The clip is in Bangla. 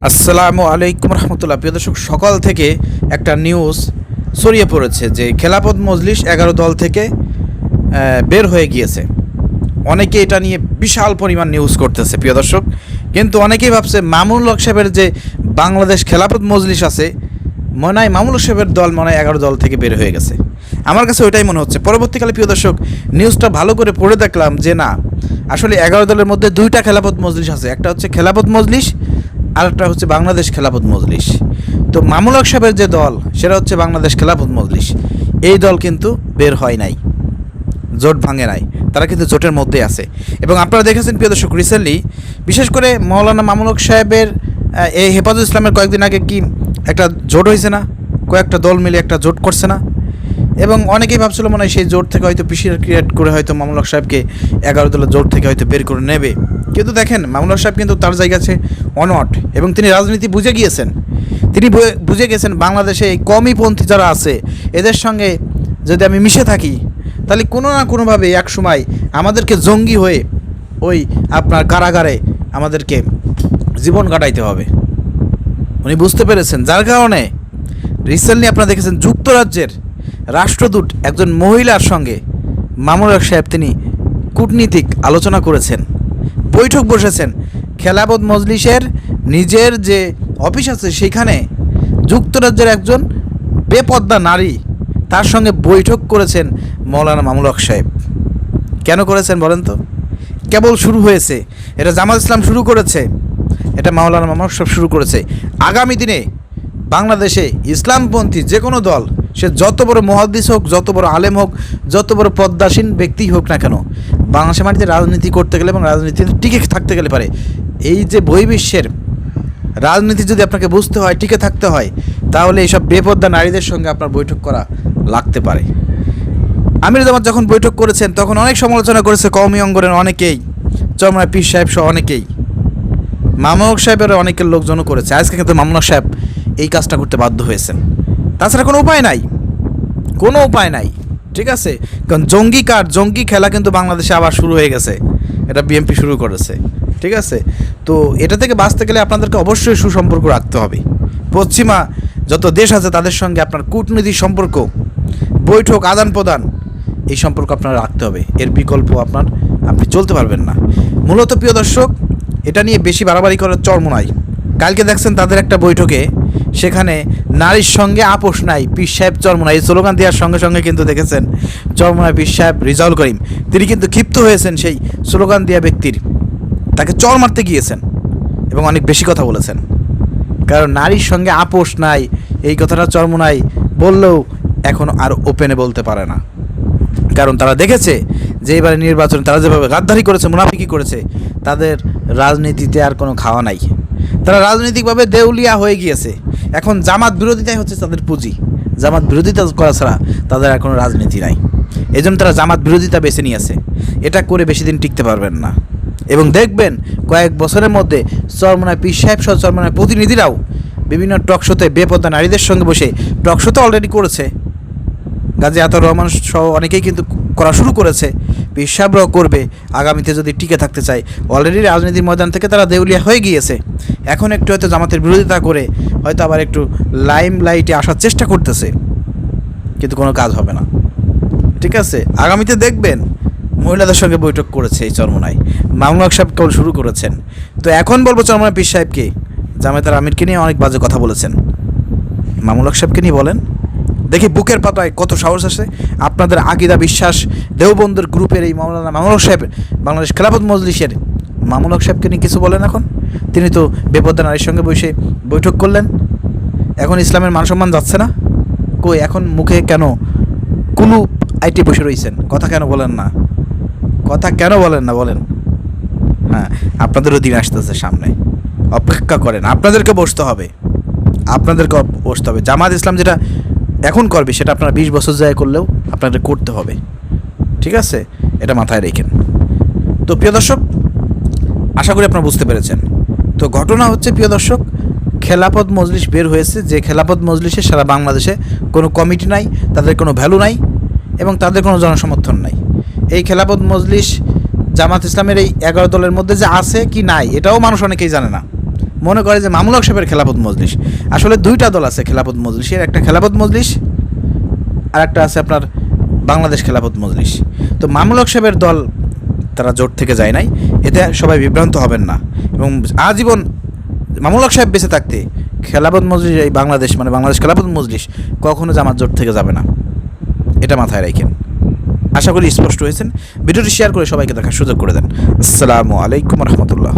আসসালামু আলাইকুম রহমতুল্লাহ। প্রিয় দর্শক, সকাল থেকে একটা নিউজ ছড়িয়ে পড়েছে যে খেলাফত মজলিস 11 দল থেকে বের হয়ে গিয়েছে। অনেকে এটা নিয়ে বিশাল পরিমাণ নিউজ করতেছে প্রিয় দর্শক, কিন্তু অনেকেই ভাবছে মামুনুল হক সাহেবের যে বাংলাদেশ খেলাফত মজলিস আছে, মনে হয় মামুনুল হক সাহেবের দল মনে হয় 11 দল থেকে বের হয়ে গেছে। আমার কাছে ওইটাই মনে হচ্ছে। পরবর্তীকালে প্রিয় দর্শক নিউজটা ভালো করে পড়ে দেখলাম যে না, আসলে 11 দলের মধ্যে দুইটা খেলাফত মজলিস আছে। একটা হচ্ছে খেলাফত মজলিস, আরেকটা হচ্ছে বাংলাদেশ খেলাফত মজলিস। তো মামুনুল হক সাহেবের যে দল সেটা হচ্ছে বাংলাদেশ খেলাফত মজলিস। এই দল কিন্তু বের হয় নাই, জোট ভাঙে নাই, তারা কিন্তু জোটের মধ্যে আছে। এবং আপনারা দেখেছেন প্রিয় দর্শক, রিসেন্টলি বিশেষ করে মৌলানা মামুনুল হক সাহেবের এই হেফাজত ইসলামের কয়েকদিন আগে কি একটা জোট হয়েছে না, কয়েকটা দল মিলে একটা জোট করছে না, এবং অনেকেই ভাবছিল মনে হয় সেই জোট থেকে হয়তো পিসিআর ক্রিয়েট করে হয়তো মামুনুল হক সাহেবকে 11 দলের জোট থেকে হয়তো বের করে নেবে। কিন্তু দেখেন মামুনুল হক সাহেব কিন্তু তার জায়গা আছে অনট, এবং তিনি রাজনীতি বুঝে গিয়েছেন। তিনি বুঝে গেছেন বাংলাদেশে এই কমিপন্থী যারা আছে এদের সঙ্গে যদি আমি মিশে থাকি তাহলে কোনো না কোনোভাবে এক সময় আমাদেরকে জঙ্গি হয়ে ওই আপনার কারাগারে আমাদেরকে জীবন কাটাইতে হবে। উনি বুঝতে পেরেছেন, যার কারণে রিসেন্টলি আপনারা দেখেছেন যুক্তরাজ্যের রাষ্ট্রদূত একজন মহিলার সঙ্গে মামুনুল হক সাহেব তিনি কূটনীতিক আলোচনা করেছেন, বৈঠক বসেছেন। খেলাফত মজলিসের নিজের যে অফিস আছে সেখানে যুক্তরাজ্যের একজন বেপর্দা নারী তার সঙ্গে বৈঠক করেছেন মৌলানা মামুনুল হক সাহেব। কেন করেছেন বলেন তো? কেবল শুরু হয়েছে, এটা জামাত ইসলাম শুরু করেছে, এটা মৌলানা মামুনুল হক সাহেব শুরু করেছে। আগামী দিনে বাংলাদেশে ইসলামপন্থী যে কোনো দল, সে যত বড় মুহাদ্দিস হোক, যত বড় আলেম হোক, যত বড় পদ্মাসীন ব্যক্তি হোক না কেন, বাংলাদেশের মাটিতে রাজনীতি করতে গেলে এবং রাজনীতিতে টিকে থাকতে গেলে পারে এই যে বহির্বিশ্বের রাজনীতি যদি আপনাকে বুঝতে হয়, টিকে থাকতে হয়, তাহলে এইসব বেপর্দা নারীদের সঙ্গে আপনার বৈঠক করা লাগতে পারে। আমির জামাত যখন বৈঠক করেছেন তখন অনেক সমালোচনা করেছে কওমি অঙ্গনের অনেকেই, চরমনায় পীর সাহেব সহ অনেকেই, মামুনুল হক সাহেবের অনেকের লোকজনও করেছে। আজকে কিন্তু মামুনুল হক সাহেব এই কাজটা করতে বাধ্য হয়েছেন, তাছাড়া কোনো উপায় নাই, কোনো উপায় নাই। ঠিক আছে, কারণ জঙ্গি খেলা কিন্তু বাংলাদেশে আবার শুরু হয়ে গেছে, এটা বিএনপি শুরু করেছে। ঠিক আছে, তো এটা থেকে বাঁচতে গেলে আপনাদেরকে অবশ্যই সুসম্পর্ক রাখতে হবে। পশ্চিমা যত দেশ আছে তাদের সঙ্গে আপনার কূটনীতির সম্পর্ক, বৈঠক, আদান প্রদান, এই সম্পর্ক আপনার রাখতে হবে। এর বিকল্প আপনি চলতে পারবেন না। মূলত প্রিয় দর্শক, এটা নিয়ে বেশি বাড়াবাড়ি করার চর্ম নাই। কালকে দেখছেন তাদের একটা বৈঠকে, সেখানে নারীর সঙ্গে আপোষ নাই, পীর সাহেব চরমনাই, এই স্লোগান দেওয়ার সঙ্গে সঙ্গে কিন্তু দেখেছেন চরমনাই পীর সাহেব রিজাউল করিম তিনি কিন্তু ক্ষিপ্ত হয়েছেন সেই স্লোগান দেওয়া ব্যক্তির, তাকে চর মারতে গিয়েছেন এবং অনেক বেশি কথা বলেছেন। কারণ নারীর সঙ্গে আপোষ নাই এই কথাটা চরমনাই বললেও এখন আর ওপেনে বলতে পারে না, কারণ তারা দেখেছে যে এবারে নির্বাচনে তারা যেভাবে গাদ্দারি করেছে, মুনাফিকি করেছে, তাদের রাজনীতিতে আর কোনো খাওয়া নাই। তারা রাজনৈতিকভাবে দেউলিয়া হয়ে গিয়েছে। এখন জামাত বিরোধিতাই হচ্ছে তাদের পুঁজি, জামাত বিরোধিতা করা ছাড়া তাদের আর কোনো রাজনীতি নাই। এই জন্য তারা জামাত বিরোধিতা বেছে নিয়েছে। এটা করে বেশি দিন টিকতে পারবেন না, এবং দেখবেন কয়েক বছরের মধ্যে চরমনায় পীর সাহেব সহ চরমনায় প্রতিনিধিরাও বিভিন্ন টকশোতে বেপর্দা নারীদের সঙ্গে বসে, টকশোতে অলরেডি করেছে, গাজী আতাউর রহমান সহ অনেকেই কিন্তু করা শুরু করেছে, পীর সাহেবরাও করবে আগামীতে যদি টিকে থাকতে চায়। অলরেডি রাজনীতির ময়দান থেকে তারা দেউলিয়া হয়ে গিয়েছে। এখন একটু হয়তো জামাতের বিরোধিতা করে হয়তো আবার একটু লাইটে আসার চেষ্টা করতেছে, কিন্তু কোনো কাজ হবে না। ঠিক আছে, আগামীতে দেখবেন মহিলাদের সঙ্গে বৈঠক করেছে এই চরমনায়, মামুনুল হক সাহেব কেবল শুরু করেছেন। তো এখন বলবো চরমনায় পীর সাহেবকে, জামায়াতের আমিরকে নিয়ে অনেক বাজে কথা বলেছেন, মামুনুল হক সাহেবকে নিয়ে বলেন, দেখি বুকের পাতায় কত সাহস আছে আপনাদের। আকিদা বিশ্বাস দেওবন্দের গ্রুপের এই মৌলানা মামুনুল হক সাহেব, বাংলাদেশ খেলাফত মজলিসের মামুনুল হক সাহেবকে নিয়ে কিছু বলেন। এখন তিনি তো বেপর্দা নারীর সঙ্গে বসে বৈঠক করলেন, এখন ইসলামের মান সম্মান যাচ্ছে না কই? এখন মুখে কেন কুলু আইটি বসে রয়েছেন? কথা কেন বলেন না? কথা কেন বলেন না বলেন? হ্যাঁ, আপনাদেরও দিন আসতেছে সামনে, অপেক্ষা করেন। আপনাদেরকে বসতে হবে, আপনাদেরকে বসতে হবে। জামাত ইসলাম যেটা এখন করবে সেটা আপনারা 20 বছর যায় করলেও আপনাদের করতে হবে। ঠিক আছে, এটা মাথায় রেখেন। তো প্রিয় দর্শক, আশা করি আপনারা বুঝতে পেরেছেন। তো ঘটনা হচ্ছে প্রিয় দর্শক, খেলাফত মজলিস বের হয়েছে, যে খেলাফত মজলিসে সারা বাংলাদেশে কোনো কমিটি নাই, তাদের কোনো ভ্যালু নাই এবং তাদের কোনো জনসমর্থন নাই। এই খেলাফত মজলিস জামাত ইসলামের এই 11 দলের মধ্যে যে আছে কি নাই এটাও মানুষ অনেকেই জানে না। মনে করে যে মামুনুল হক সাহেবের খেলাফত মজলিস। আসলে দুইটা দল আছে খেলাফত মজলিসের, একটা খেলাফত মজলিস আর একটা আছে আপনার বাংলাদেশ খেলাফত মজলিস। তো মামুনুল হক সাহেবের দল তারা জোট থেকে যায় নাই, এতে সবাই বিভ্রান্ত হবেন না। এবং আজীবন মামুনুল হক সাহেব বেঁচে থাকতে খেলাফত মজলিস, এই বাংলাদেশ মানে বাংলাদেশ খেলাফত মজলিস কখনো জামাত জোট থেকে যাবে না, এটা মাথায় রাখেন। আশা করি স্পষ্ট হয়েছেন। ভিডিওটি শেয়ার করে সবাইকে দেখার সুযোগ করে দেন। আসসালামু আলাইকুম রহমতুল্লাহ।